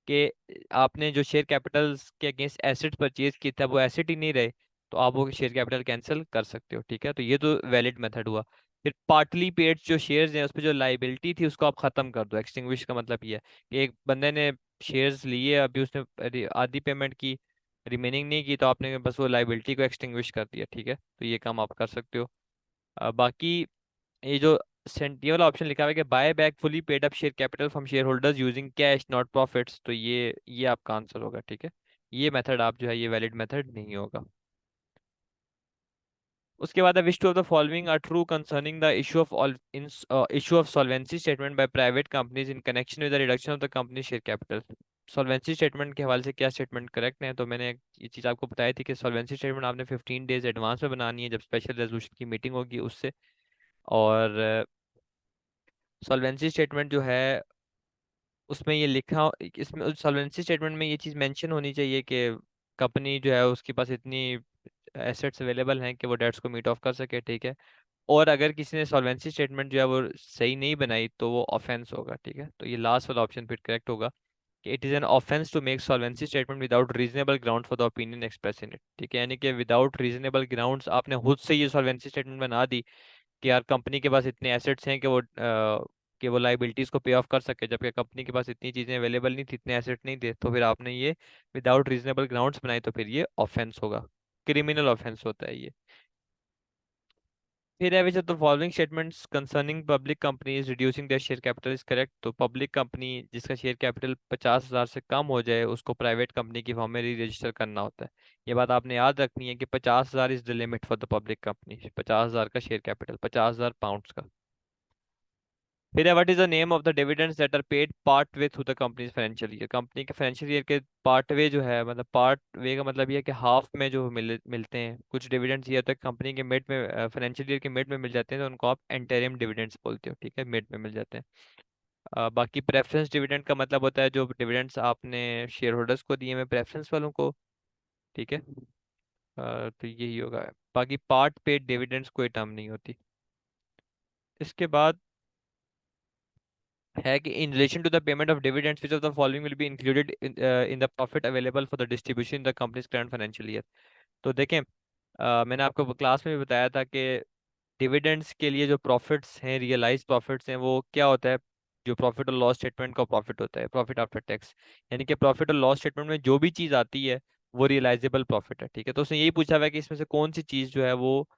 कि आपने जो शेयर कैपिटल्स के अगेंस्ट एसेट परचेज किया था वो एसेट ही नहीं रहे, तो आप वो शेयर कैपिटल कैंसिल कर सकते हो, ठीक है। तो ये तो वैलिड मेथड हुआ। फिर पार्टली पेड जो शेयर्स हैं उस पर जो लाइबिलिटी थी उसको आप खत्म कर दो। एक्सटिंग्विश का मतलब ये है कि एक बंदे ने शेयर्स लिए, अभी उसने आधी पेमेंट की, रिमेनिंग नहीं की, तो आपने बस वो लाइबिलिटी को एक्सटिंग्विश कर दिया, ठीक है, तो ये काम आप कर सकते हो। बाकी ये जो ये वाला ऑप्शन लिखा हुआ है कि buy back fully paid up share capital from share holders using cash not profits, तो ये आपका आंसर होगा, ठीक है। ये मेथड आप जो है ये वैलिड मेथड नहीं होगा। उसके बाद which two of the following are true concerning the issue of in issue of solvency statement by private companies in connection with the reduction of the company share capital. Solvency statement के हवाले से क्या statement correct है? तो मैंने ये चीज़ आपको बताई थी कि सॉल्वेंसी स्टेटमेंट आपने 15 डेज एडवांस में बनानी है, जब स्पेशल रेजोल्यूशन की मीटिंग होगी उससे। और सॉल्वेंसी स्टेटमेंट जो है उसमें ये लिखा, इसमें सॉल्वेंसी स्टेटमेंट में ये चीज़ मेंशन होनी चाहिए कि कंपनी जो है उसके पास इतनी एसेट्स अवेलेबल हैं कि वो डेट्स को मीट ऑफ कर सके, ठीक है। और अगर किसी ने सॉल्वेंसी स्टेटमेंट जो है वो सही नहीं बनाई तो वो ऑफेंस होगा, ठीक है। तो ये लास्ट वाला ऑप्शन फिर करेक्ट होगा कि it is an offence to make solvency statement without reasonable ground for the opinion express in it, ठीक है। यानी कि विदाउट रीजनेबल ग्राउंड्स आपने खुद से ये सॉल्वेंसी स्टेटमेंट बना दी कि यार कंपनी के पास इतने एसेट्स हैं कि वो लाइबिलिटीज को पे ऑफ कर सके, जबकि कंपनी के पास इतनी चीजें अवेलेबल नहीं थी, इतने एसेट नहीं थे, तो फिर आपने ये विदाउट रीजनेबल ग्राउंड्स बनाए, तो फिर ये ऑफेंस होगा, क्रिमिनल ऑफेंस होता है ये। फिर है which of the following statements concerning public companies reducing their share capital is correct. तो पब्लिक कंपनी जिसका शेयर कैपिटल 50,000 से कम हो जाए उसको प्राइवेट कंपनी की फॉर्म में री रजिस्टर करना होता है। ये बात आपने याद रखनी है कि 50,000 is the limit for the public company, 50,000 का शेयर कैपिटल, 50,000 पाउंड का। फिर है what is the name of the dividends that are paid part way through the company's financial year. Company के फाइनेंशियल ईयर के पार्ट वे जो है, मतलब part वे का मतलब ये है कि हाफ में जो मिलते हैं। कुछ डिविडेंड्स ये होता है कंपनी के मिड में, फाइनेंशियल ईयर के मिड में मिल जाते हैं, तो उनको आप एंटरिम डिविडेंड्स बोलते हो, ठीक है, मिड में मिल जाते हैं। बाकी प्रेफरेंस डिविडेंड का मतलब होता है जो डिविडेंड्स आपने शेयर होल्डर्स को दिए में प्रेफरेंस वालों को, ठीक है। तो यही होगा। बाकी पार्ट पेड डिविडेंड्स कोई टर्म नहीं होती। इसके बाद है कि in relation to the payment of dividends which of the following will be included in the profit available for the distribution in the company's current financial year. तो देखें, मैंने आपको क्लास में भी बताया था कि डिविडेंड्स के लिए जो प्रॉफिट्स हैं, रियलाइज प्रॉफिट्स हैं, वो क्या होता है? जो प्रॉफिट और लॉस स्टेटमेंट का प्रॉफिट होता है, प्रॉफिट आफ्टर टैक्स। यानी कि प्रॉफिट और लॉस स्टेटमेंट में जो भी चीज़ आती है वो रियलाइजेबल प्रॉफिट है, ठीक है। तो उसने यही पूछा हुआ है कि इसमें से कौन सी चीज़ जो है वो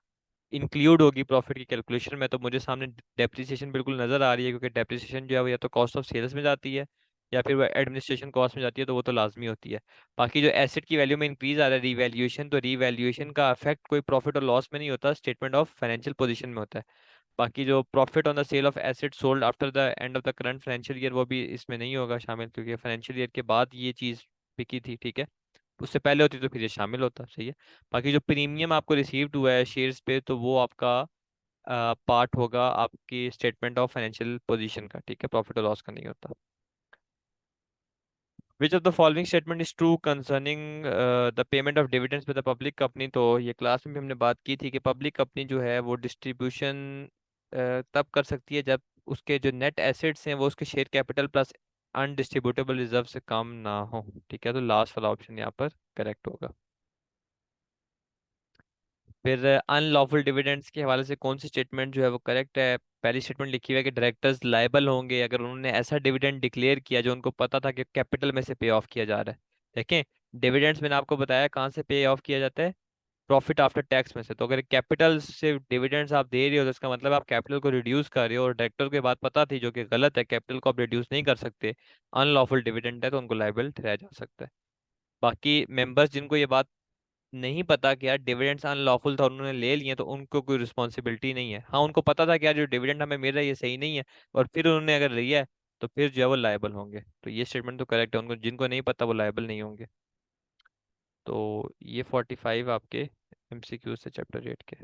इंक्लूड होगी प्रॉफिट की कैलकुलेशन में। तो मुझे सामने डेप्रिसिएशन बिल्कुल नजर आ रही है, क्योंकि डेप्रिसिएशन जो है वो या तो कॉस्ट ऑफ सेल्स में जाती है या फिर वो एडमिनिस्ट्रेशन कॉस्ट में जाती है, तो वो तो लाजमी होती है। बाकी जो एसेट की वैल्यू में इंक्रीज आ रहा है रीवैल्यूएशन, तो रीवैल्यूएशन का इफेक्ट कोई प्रॉफिट और लॉस में नहीं होता, स्टेटमेंट ऑफ फाइनेंशियल पोजीशन में होता है। बाकी जो profit on the sale of asset sold after the end of the current financial year वो भी इसमें नहीं होगा शामिल, क्योंकि फाइनेंशियल ईयर के बाद ये चीज़ बिकी थी, ठीक है। उससे पहले होती तो फिर ये शामिल होता, सही है। बाकी जो प्रीमियम आपको रिसीव्ड हुआ है शेयर्स पे, तो वो आपका पार्ट होगा आपकी स्टेटमेंट ऑफ फाइनेंशियल पोजीशन का, ठीक है, प्रॉफिट और लॉस का नहीं होता। विच of the following statement is true concerning the payment of dividends by the public company. तो ये क्लास में भी हमने बात की थी कि पब्लिक कंपनी जो है वो डिस्ट्रीब्यूशन तब कर सकती है जब उसके जो नेट एसेट्स हैं वो उसके शेयर कैपिटल प्लस अनडिस्ट्रीब्यूटेबल रिजर्व से कम ना हो, ठीक है। तो लास्ट वाला ऑप्शन यहाँ पर करेक्ट होगा। फिर अनलॉफुल डिविडेंड्स के हवाले से कौन सी स्टेटमेंट जो है वो करेक्ट है? पहली स्टेटमेंट लिखी हुई है कि डायरेक्टर्स लायबल होंगे अगर उन्होंने ऐसा डिविडेंड डिक्लेयर किया जो उनको पता था कि कैपिटल में से पे ऑफ किया जा रहा है। देखें, डिविडेंड्स मैंने आपको बताया कहाँ से पे ऑफ किया जाता है, प्रॉफिट आफ्टर टैक्स में से। तो अगर कैपिटल से डिविडेंड्स आप दे रहे हो तो इसका मतलब आप कैपिटल को रिड्यूस कर रहे हो, और डायरेक्टर को ये बात पता थी जो कि गलत है, कैपिटल को आप रिड्यूस नहीं कर सकते, अनलॉफुल डिविडेंड है तो उनको लायबल ठहराया जा सकता है। बाकी मेंबर्स जिनको ये बात नहीं पता कि यार डिविडेंड्स अनलॉफुल था उन्होंने ले लिए, तो उनको कोई रिस्पॉन्सिबिलिटी नहीं है। हाँ, उनको पता था कि यार जो डिविडेंड हमें मिल रहा है ये सही नहीं है, और फिर उन्होंने अगर लिया है तो फिर जो है वो लायबल होंगे। तो ये स्टेटमेंट तो करेक्ट है, उनको जिनको नहीं पता वो लायबल नहीं होंगे। तो ये 45 आपके एमसीक्यू से चैप्टर 8 के।